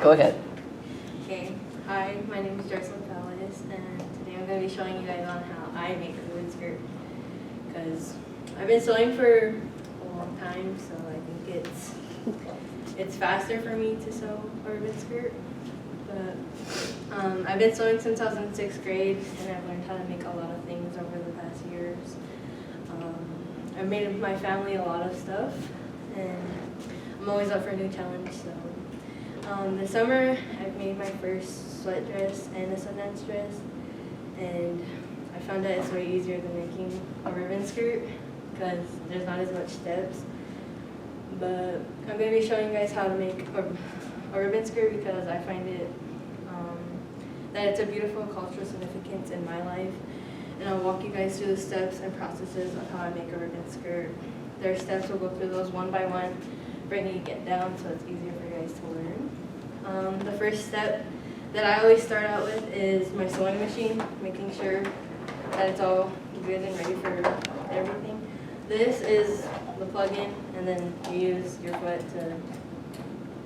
Go ahead. Okay, hi, my name is Jocelyn Fellis, and today I'm going to be showing you guys on how I make a ribbon skirt. Because I've been sewing for a long time, so I think it's faster for me to sew a ribbon skirt. But I've been sewing since I was in 6th grade, and I've learned how to make a lot of things over the past years. I've made my family a lot of stuff, and I'm always up for a new challenge. So this summer I've made my first sweat dress and a Sundance dress, and I found that it's way easier than making a ribbon skirt because there's not as much steps. But I'm going to be showing you guys how to make a ribbon skirt because I find it that it's a beautiful cultural significance in my life, and I'll walk you guys through the steps and processes of how I make a ribbon skirt. There are steps, we'll go through those one by one, bringing it down so it's easier for you guys to learn. The first step that I always start out with is my sewing machine, making sure that it's all good and ready for everything. This is the plug-in, and then you use your foot to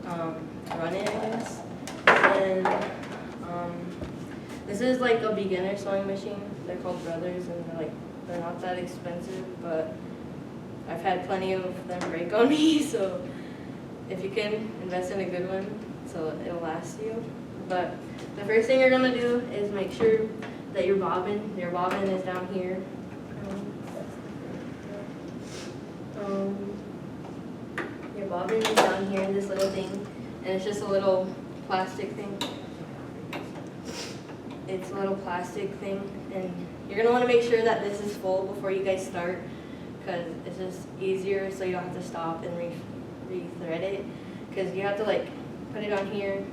run it, I guess. And this is like a beginner sewing machine. They're called Brothers, and they're not that expensive, but I've had plenty of them break on me, so if you can, invest in a good one so it'll last you. But the first thing you're gonna do is make sure that your bobbin is down here. Your bobbin is down here in this little thing, and it's just a little plastic thing. It's a little plastic thing, and you're gonna want to make sure that this is full before you guys start, because it's just easier so you don't have to stop and re-thread it, because you have to like put it on here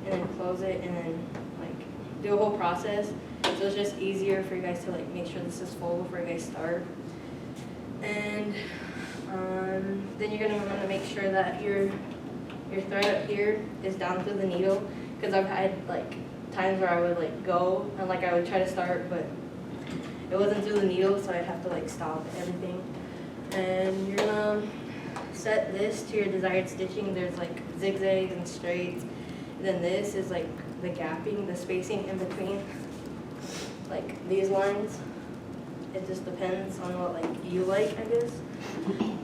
and then close it and then like do a whole process. So it's just easier for you guys to like make sure this is full before you guys start. And then you're gonna want to make sure that your thread up here is down through the needle, because I've had like times where I would like go and like I would try to start, but it wasn't through the needle, so I'd have to like stop everything. And you're gonna set this to your desired stitching. There's like zigzags and straights. And then this is like the gapping, the spacing in between, like these lines. It just depends on what like you like, I guess.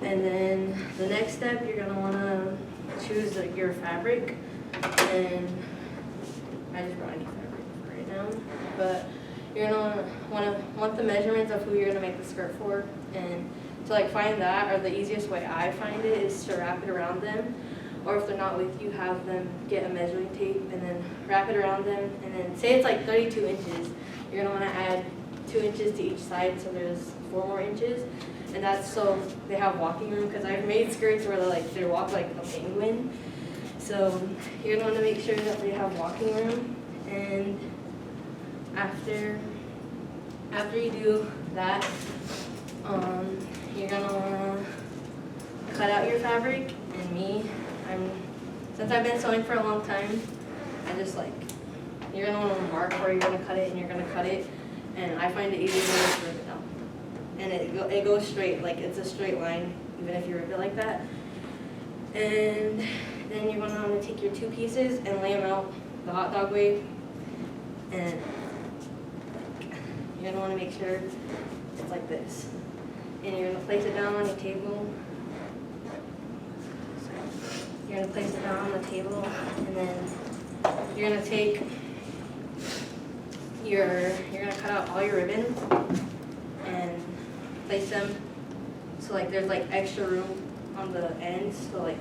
And then the next step, you're gonna wanna choose like, your fabric, and I just brought any fabric for right now, but you're gonna want the measurements of who you're gonna make the skirt for, and to like find that, or the easiest way I find it is to wrap it around them, or if they're not with you, have them get a measuring tape and then wrap it around them, and then say it's like 32 inches, you're gonna wanna add 2 inches to each side, so there's 4 more inches, and that's so they have walking room, because I've made skirts where they walk like a penguin. So you're going to make sure that they have walking room, and after you do that, you're going to want to cut out your fabric. And since I've been sewing for a long time, you're going to want to mark where you're going to cut it, and you're going to cut it, and I find it easier to just rip it out. And it goes straight, like it's a straight line, even if you rip it like that. And then you're going to want to take your 2 pieces and lay them out the hot dog way. And you're going to want to make sure it's like this. And you're going to place it down on your table. You're going to place it down on the table, and then you're going to take you're going to cut out all your ribbons and place them so like there's like extra room on the ends, so like,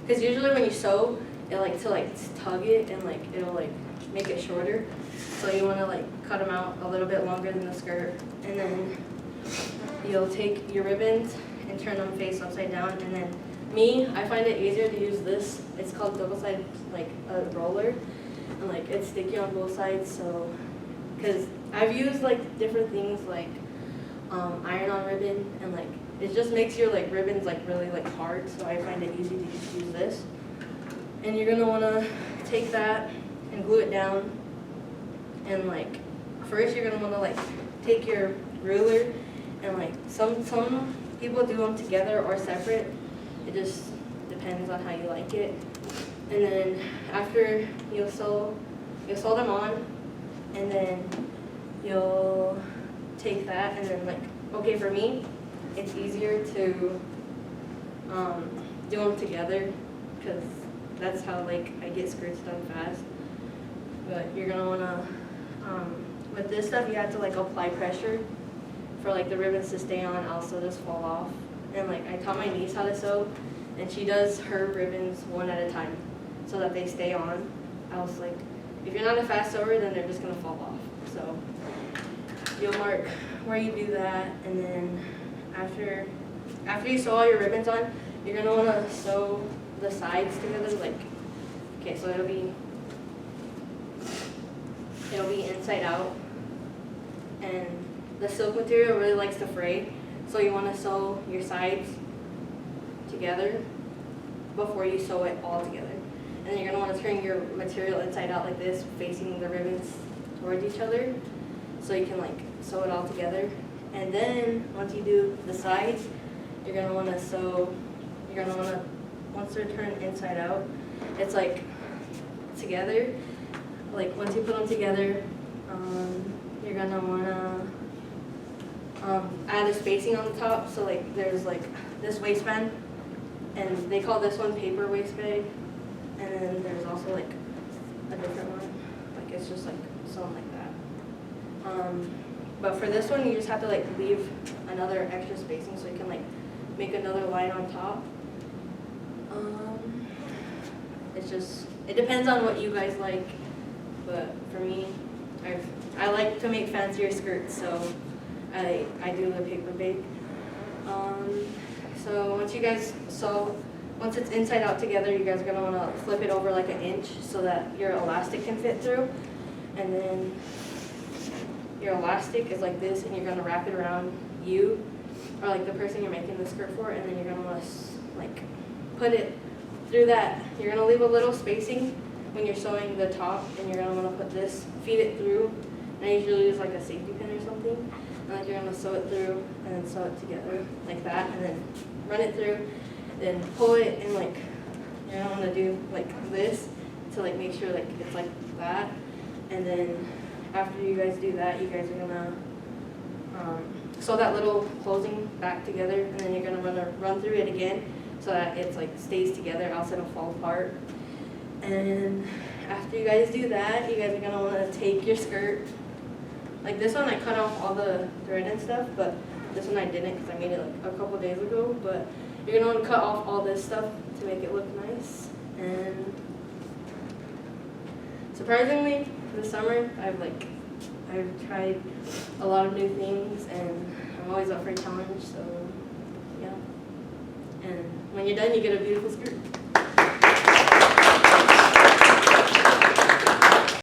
because usually when you sew it like to like tug it and like it'll like make it shorter, so you want to like cut them out a little bit longer than the skirt, and then you'll take your ribbons and turn them face upside down. And then I find it easier to use this, it's called double side, like a roller, and like it's sticky on both sides, so because I've used like different things like iron-on ribbon, and like it just makes your like ribbons like really like hard, so I find it easy to just use this. And you're gonna want to take that and glue it down, and like first you're gonna want to like take your ruler, and like some people do them together or separate. It just depends on how you like it. And then after you'll sew them on, and then you'll take that and then like, okay, for me, it's easier to do them together because that's how like I get skirts done fast. But you're gonna wanna, with this stuff, you have to like apply pressure for like the ribbons to stay on, also just fall off. And like I taught my niece how to sew, and she does her ribbons one at a time so that they stay on. I was like, if you're not a fast sewer, then they're just gonna fall off. So you'll mark where you do that, and then after you sew all your ribbons on, you're gonna wanna sew the sides together. Like, okay, so it'll be inside out, and the silk material really likes to fray, so you wanna sew your sides together before you sew it all together. And then you're gonna wanna turn your material inside out like this, facing the ribbons towards each other, so you can like sew it all together. And then once you do the sides, you're gonna wanna once they're turned inside out, it's like together. Like once you put them together, you're gonna wanna add a spacing on the top. So like there's like this waistband, and they call this one paper waistband. And then there's also like a different one, like it's just like sewn like that. But for this one, you just have to like leave another extra spacing so you can like make another line on top. It depends on what you guys like, but for me, I like to make fancier skirts, so I do the paper bake. So once it's inside out together, you guys are gonna wanna flip it over like an inch so that your elastic can fit through. And then your elastic is like this, and you're gonna wrap it around you, or like the person you're making the skirt for, and then you're gonna wanna like put it through that. You're gonna leave a little spacing when you're sewing the top, and you're gonna wanna feed it through. And I usually use like a safety pin or something. And like you're gonna sew it through, and then sew it together like that, and then run it through. Then pull it, and like you're gonna wanna do like this to like make sure like it's like that. And then after you guys do that, you guys are gonna sew that little closing back together, and then you're gonna run through it again so that it's like stays together, else it'll fall apart. And after you guys do that, you guys are gonna wanna take your skirt. Like this one, I cut off all the thread and stuff, but this one I didn't because I made it like a couple days ago. But you're gonna want to cut off all this stuff to make it look nice. And surprisingly, this summer I've tried a lot of new things, and I'm always up for a challenge. So yeah. And when you're done, you get a beautiful skirt.